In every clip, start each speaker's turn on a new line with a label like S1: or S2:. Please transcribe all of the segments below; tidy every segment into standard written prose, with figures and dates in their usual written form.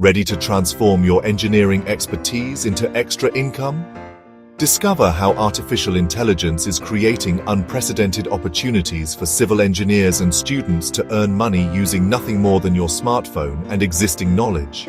S1: Ready to transform your engineering expertise into extra income? Discover how artificial intelligence is creating unprecedented opportunities for civil engineers and students to earn money using nothing more than your smartphone and existing knowledge.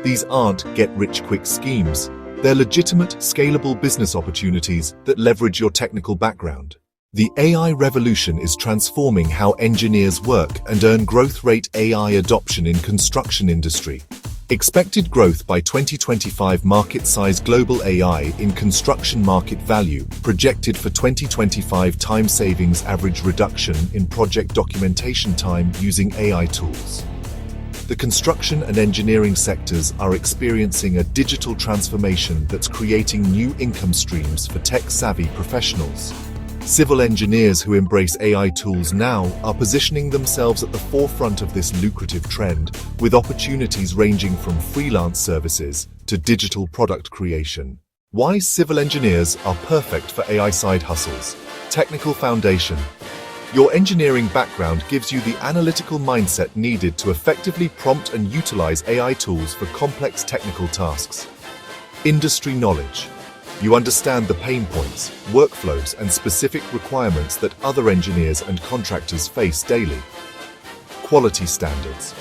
S1: These aren't get-rich-quick schemes. They're legitimate, scalable business opportunities that leverage your technical background. The AI revolution is transforming how engineers work and earn. Growth rate AI adoption in construction industry. Expected growth by 2025. Market size. Global AI in construction market value projected for 2025. Time savings. Average reduction in project documentation time using AI tools. The construction and engineering sectors are experiencing a digital transformation that's creating new income streams for tech-savvy professionals. Civil engineers who embrace AI tools now are positioning themselves at the forefront of this lucrative trend, with opportunities ranging from freelance services to digital product creation. Why civil engineers are perfect for AI side hustles. Technical foundation. Your engineering background gives you the analytical mindset needed to effectively prompt and utilize AI tools for complex technical tasks. Industry knowledge. You understand the pain points, workflows, and specific requirements that other engineers and contractors face daily. Quality standards.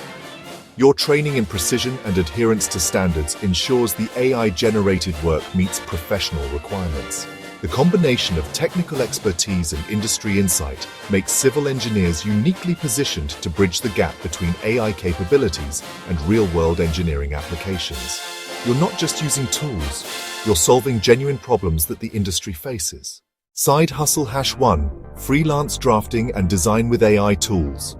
S1: Your training in precision and adherence to standards ensures the AI-generated work meets professional requirements. The combination of technical expertise and industry insight makes civil engineers uniquely positioned to bridge the gap between AI capabilities and real-world engineering applications. You're not just using tools, you're solving genuine problems that the industry faces. Side hustle #1, freelance drafting and design with AI tools.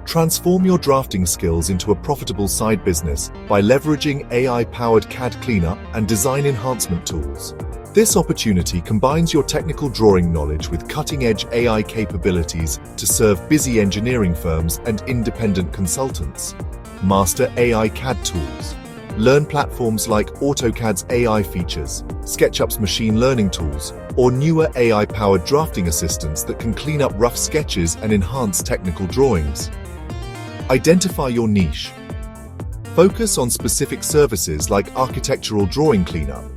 S1: Transform your drafting skills into a profitable side business by leveraging AI-powered CAD cleanup and design enhancement tools. This opportunity combines your technical drawing knowledge with cutting-edge AI capabilities to serve busy engineering firms and independent consultants. Master AI CAD tools. Learn platforms like AutoCAD's AI features, SketchUp's machine learning tools, or newer AI-powered drafting assistants that can clean up rough sketches and enhance technical drawings. Identify your niche. Focus on specific services like architectural drawing cleanup,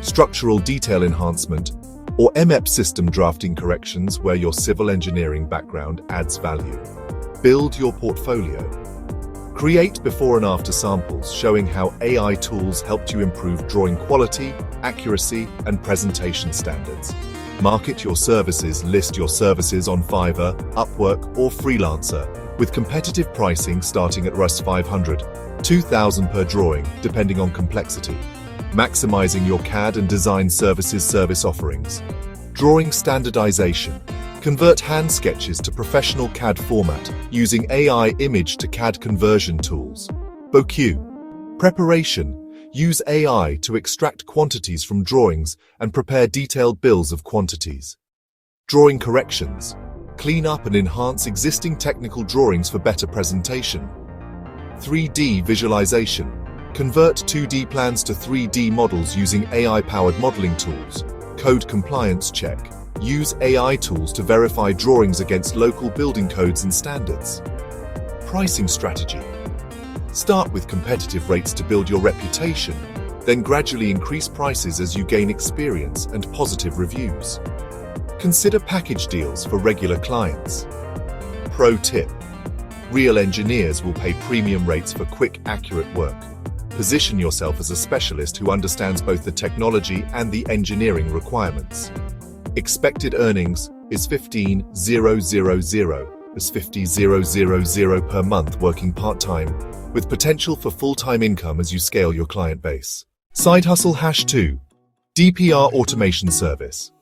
S1: structural detail enhancement, or MEP system drafting corrections where your civil engineering background adds value. Build your portfolio. Create before and after samples showing how AI tools helped you improve drawing quality, accuracy, and presentation standards. Market your services. List your services on Fiverr, Upwork, or Freelancer, with competitive pricing starting at Rs. 500, 2,000 per drawing, depending on complexity. Maximizing your CAD and design services service offerings. Drawing standardization. Convert hand sketches to professional CAD format using AI image to CAD conversion tools. BOQ. Preparation. Use AI to extract quantities from drawings and prepare detailed bills of quantities. Drawing corrections. Clean up and enhance existing technical drawings for better presentation. 3D visualization. Convert 2D plans to 3D models using AI-powered modeling tools. Code compliance check. Use AI tools to verify drawings against local building codes and standards. Pricing strategy. Start with competitive rates to build your reputation, then gradually increase prices as you gain experience and positive reviews. Consider package deals for regular clients. Pro tip. Real engineers will pay premium rates for quick, accurate work. Position yourself as a specialist who understands both the technology and the engineering requirements. Expected earnings is 15,000 per month working part-time, with potential for full-time income as you scale your client base. Side hustle #2, DPR automation service.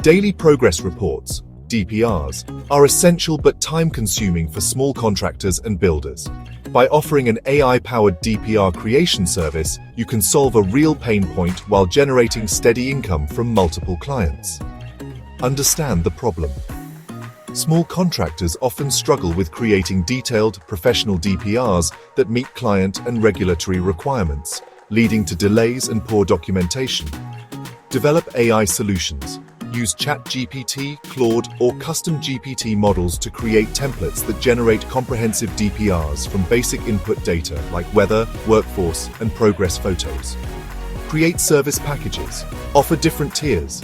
S1: Daily progress reports, DPRs, are essential but time-consuming for small contractors and builders. By offering an AI-powered DPR creation service, you can solve a real pain point while generating steady income from multiple clients. Understand the problem. Small contractors often struggle with creating detailed, professional DPRs that meet client and regulatory requirements, leading to delays and poor documentation. Develop AI solutions. Use ChatGPT, Claude, or custom GPT models to create templates that generate comprehensive DPRs from basic input data like weather, workforce, and progress photos. Create service packages. Offer different tiers.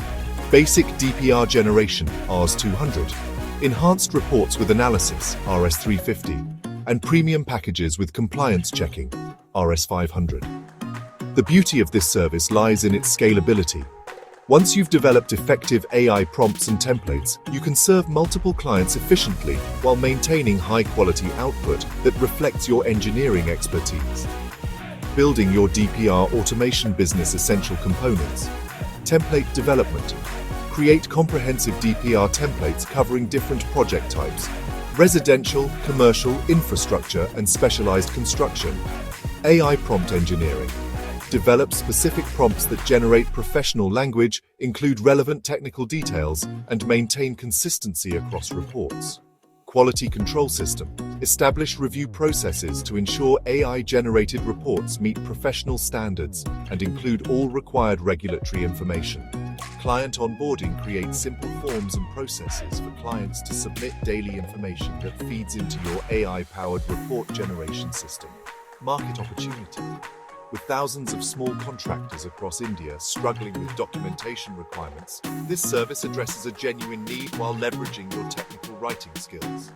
S1: Basic DPR generation, Rs200. Enhanced reports with analysis, Rs350. And premium packages with compliance checking, Rs500. The beauty of this service lies in its scalability. Once you've developed effective AI prompts and templates, you can serve multiple clients efficiently while maintaining high-quality output that reflects your engineering expertise. Building your DPR automation business essential components. Template development. Create comprehensive DPR templates covering different project types: residential, commercial, infrastructure, and specialized construction. AI prompt engineering. Develop specific prompts that generate professional language, include relevant technical details, and maintain consistency across reports. Quality control system. Establish review processes to ensure AI-generated reports meet professional standards and include all required regulatory information. Client onboarding. Create simple forms and processes for clients to submit daily information that feeds into your AI-powered report generation system. Market opportunity. With thousands of small contractors across India struggling with documentation requirements, this service addresses a genuine need while leveraging your technical writing skills.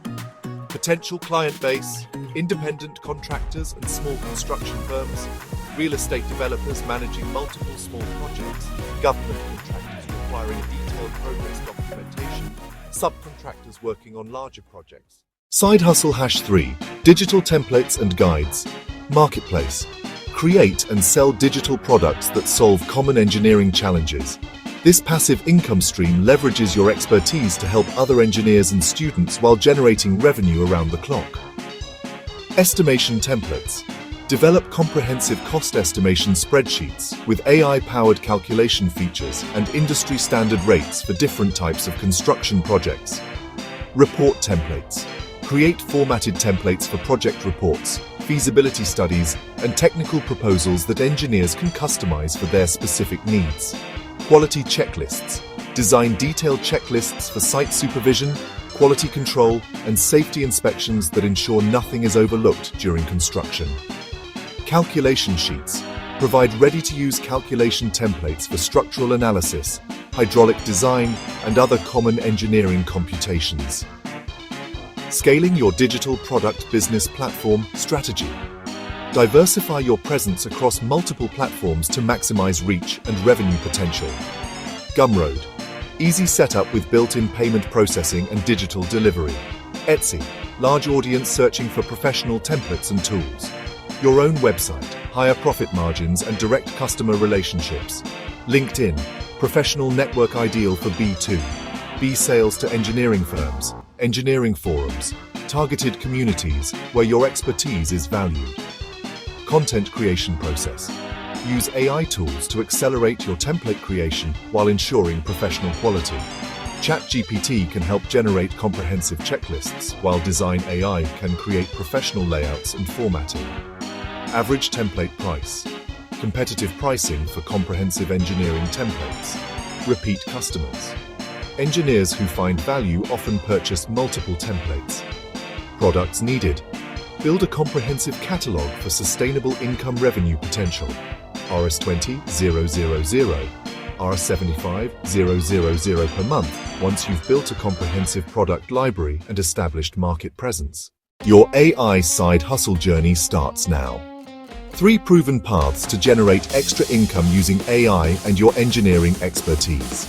S1: Potential client base: independent contractors and small construction firms, real estate developers managing multiple small projects, government contractors requiring detailed progress documentation, subcontractors working on larger projects. Side hustle #3: digital templates and guides. Marketplace. Create and sell digital products that solve common engineering challenges. This passive income stream leverages your expertise to help other engineers and students while generating revenue around the clock. Estimation templates. Develop comprehensive cost estimation spreadsheets with AI-powered calculation features and industry-standard rates for different types of construction projects. Report templates. Create formatted templates for project reports, feasibility studies, and technical proposals that engineers can customize for their specific needs. Quality checklists. Design detailed checklists for site supervision, quality control, and safety inspections that ensure nothing is overlooked during construction. Calculation sheets. Provide ready-to-use calculation templates for structural analysis, hydraulic design, and other common engineering computations. Scaling your digital product business platform strategy. Diversify your presence across multiple platforms to maximize reach and revenue potential. Gumroad. Easy setup with built-in payment processing and digital delivery. Etsy. Large audience searching for professional templates and tools. Your own website. Higher profit margins and direct customer relationships. LinkedIn. Professional network ideal for B2. B sales to engineering firms. Engineering forums, targeted communities where your expertise is valued. Content creation process. Use AI tools to accelerate your template creation while ensuring professional quality. ChatGPT can help generate comprehensive checklists, while Design AI can create professional layouts and formatting. Average template price. Competitive pricing for comprehensive engineering templates. Repeat customers. Engineers who find value often purchase multiple templates. Products needed. Build a comprehensive catalog for sustainable income revenue potential. Rs20 000, Rs75 000 per month once you've built a comprehensive product library and established market presence. Your AI side hustle journey starts now. 3 proven paths to generate extra income using AI and your engineering expertise.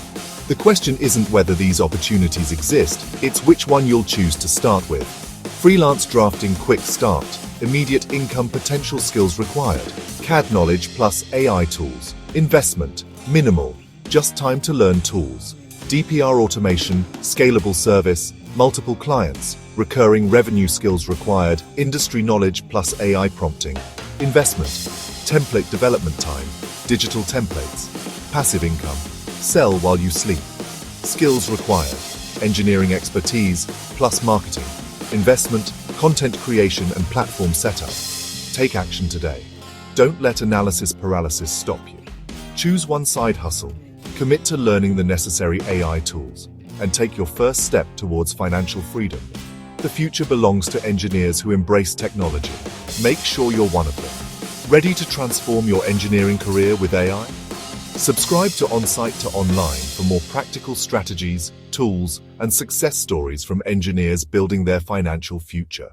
S1: The question isn't whether these opportunities exist, it's which one you'll choose to start with. Freelance drafting, quick start. Immediate income potential, skills required. CAD knowledge plus AI tools. Investment, minimal. Just time to learn tools. DPR automation, scalable service, multiple clients. Recurring revenue, skills required. Industry knowledge plus AI prompting. Investment, template development time. Digital templates. Passive income. Sell while you sleep. Skills required. Engineering expertise plus marketing. Investment, content creation and platform setup. Take action today. Don't let analysis paralysis stop you. Choose one side hustle. Commit to learning the necessary AI tools and take your first step towards financial freedom. The future belongs to engineers who embrace technology. Make sure you're one of them. Ready to transform your engineering career with AI? Subscribe to OnSite to Online for more practical strategies, tools, and success stories from engineers building their financial future.